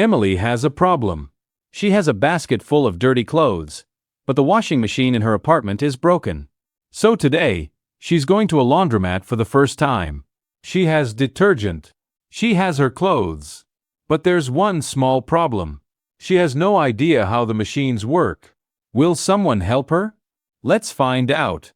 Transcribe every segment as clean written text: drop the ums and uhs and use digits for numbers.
Emily has a problem. She has a basket full of dirty clothes, but the washing machine in her apartment is broken. So today, she's going to a laundromat for the first time. She has detergent. She has her clothes. But there's one small problem. She has no idea how the machines work. Will someone help her? Let's find out.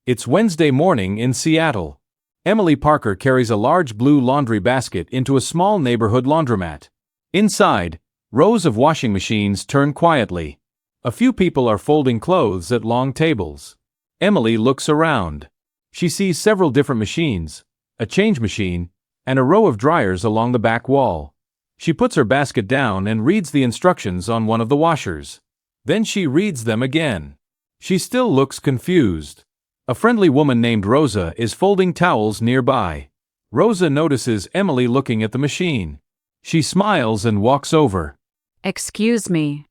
It's Wednesday morning in Seattle. Emily Parker carries a large blue laundry basket into a small neighborhood laundromat. Inside, rows of washing machines turn quietly. A few people are folding clothes at long tables. Emily looks around. She sees several different machines, a change machine, and a row of dryers along the back wall. She puts her basket down and reads the instructions on one of the washers. Then she reads them again. She still looks confused. A friendly woman named Rosa is folding towels nearby. Rosa notices Emily looking at the machine. She smiles and walks over. Excuse me.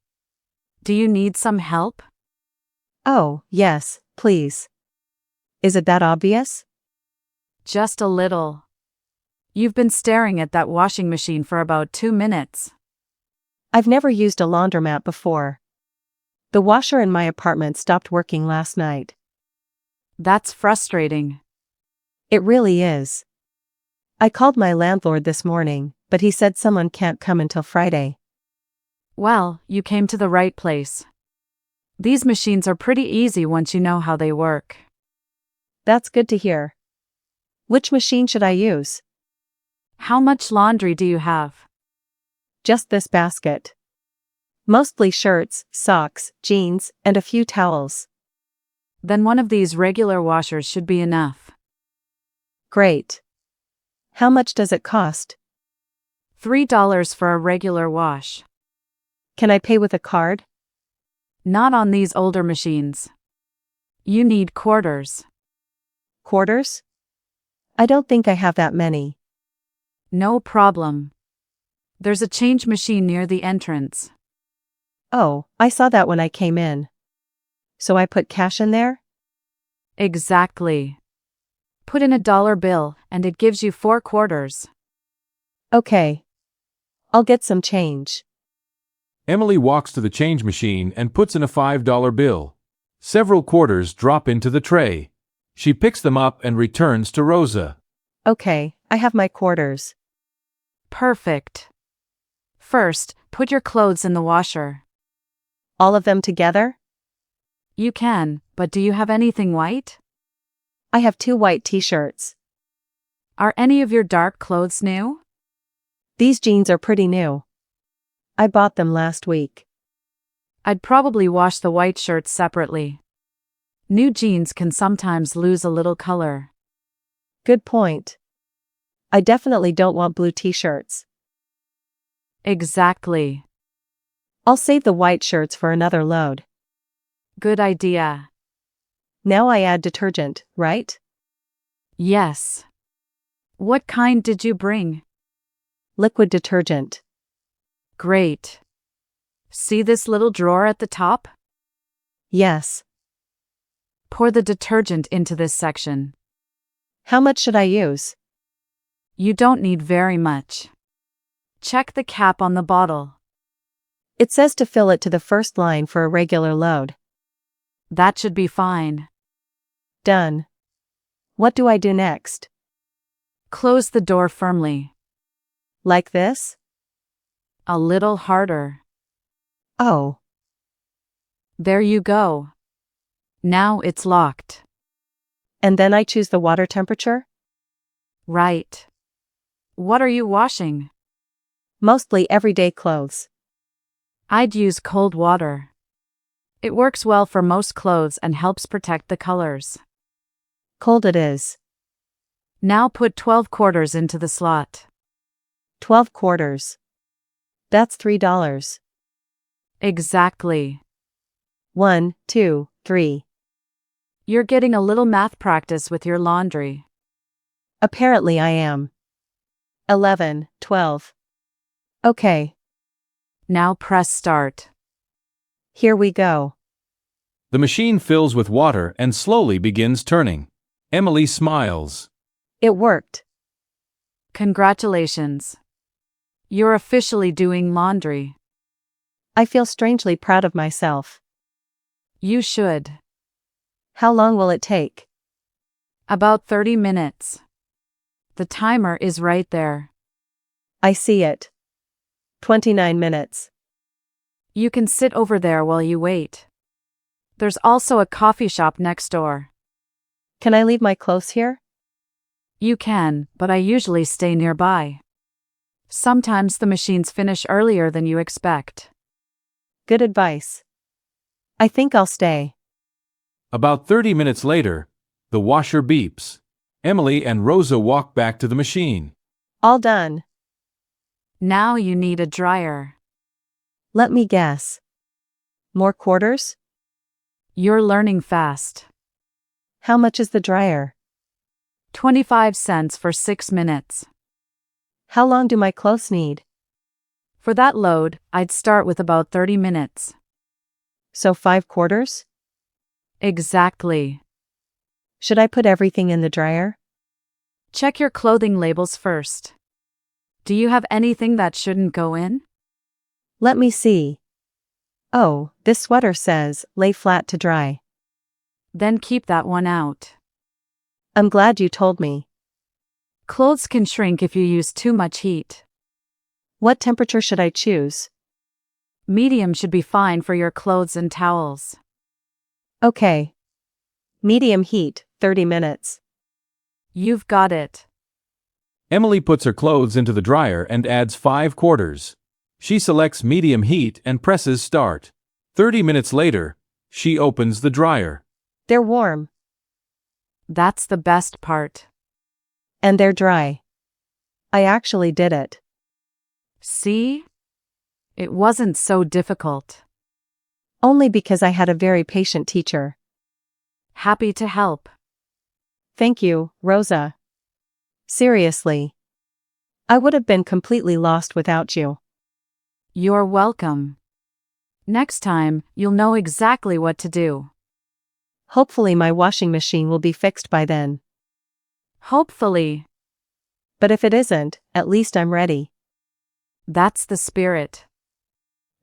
Do you need some help? Oh, yes, please. Is it that obvious? Just a little. You've been staring at that washing machine for about 2 minutes. I've never used a laundromat before. The washer in my apartment stopped working last night. That's frustrating. It really is. I called my landlord this morning, but he said someone can't come until Friday. Well, you came to the right place. These machines are pretty easy once you know how they work. That's good to hear. Which machine should I use? How much laundry do you have? Just this basket. Mostly shirts, socks, jeans, and a few towels. Then one of these regular washers should be enough. Great. How much does it cost? $3 for a regular wash. Can I pay with a card? Not on these older machines. You need quarters. Quarters? I don't think I have that many. No problem. There's a change machine near the entrance. Oh, I saw that when I came in. So I put cash in there? Exactly. Put in a dollar bill, and it gives you 4 quarters. Okay. I'll get some change. Emily walks to the change machine and puts in a $5 bill. Several quarters drop into the tray. She picks them up and returns to Rosa. Okay, I have my quarters. Perfect. First, put your clothes in the washer. All of them together? You can, but do you have anything white? I have 2 white t-shirts. Are any of your dark clothes new? These jeans are pretty new. I bought them last week. I'd probably wash the white shirts separately. New jeans can sometimes lose a little color. Good point. I definitely don't want blue t-shirts. Exactly. I'll save the white shirts for another load. Good idea. Now I add detergent, right? Yes. What kind did you bring? Liquid detergent. Great. See this little drawer at the top? Yes. Pour the detergent into this section. How much should I use? You don't need very much. Check the cap on the bottle. It says to fill it to the first line for a regular load. That should be fine. Done. What do I do next? Close the door firmly. Like this? A little harder. Oh. There you go. Now it's locked. And then I choose the water temperature? Right. What are you washing? Mostly everyday clothes. I'd use cold water. It works well for most clothes and helps protect the colors. Cold it is. Now put 12 quarters into the slot. 12 quarters. That's $3. Exactly. 1, 2, 3. You're getting a little math practice with your laundry. Apparently I am. 11, 12. Okay. Now press start. Here we go. The machine fills with water and slowly begins turning. Emily smiles. It worked. Congratulations. You're officially doing laundry. I feel strangely proud of myself. You should. How long will it take? About 30 minutes. The timer is right there. I see it. 29 minutes. You can sit over there while you wait. There's also a coffee shop next door. Can I leave my clothes here? You can, but I usually stay nearby. Sometimes the machines finish earlier than you expect. Good advice. I think I'll stay. About 30 minutes later, the washer beeps. Emily and Rosa walk back to the machine. All done. Now you need a dryer. Let me guess. More quarters? You're learning fast. How much is the dryer? 25 cents for 6 minutes. How long do my clothes need? For that load, I'd start with about 30 minutes. So 5 quarters? Exactly. Should I put everything in the dryer? Check your clothing labels first. Do you have anything that shouldn't go in? Let me see. Oh, this sweater says, lay flat to dry. Then keep that one out. I'm glad you told me. Clothes can shrink if you use too much heat. What temperature should I choose? Medium should be fine for your clothes and towels. Okay. Medium heat, 30 minutes. You've got it. Emily puts her clothes into the dryer and adds 5 quarters. She selects medium heat and presses start. 30 minutes later, she opens the dryer. They're warm. That's the best part. And they're dry. I actually did it. See? It wasn't so difficult. Only because I had a very patient teacher. Happy to help. Thank you, Rosa. Seriously. I would have been completely lost without you. You're welcome. Next time, you'll know exactly what to do. Hopefully my washing machine will be fixed by then. Hopefully. But if it isn't, at least I'm ready. That's the spirit.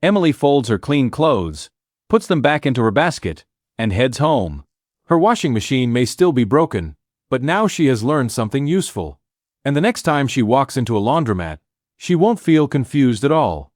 Emily folds her clean clothes, puts them back into her basket, and heads home. Her washing machine may still be broken, but now she has learned something useful. And the next time she walks into a laundromat, she won't feel confused at all.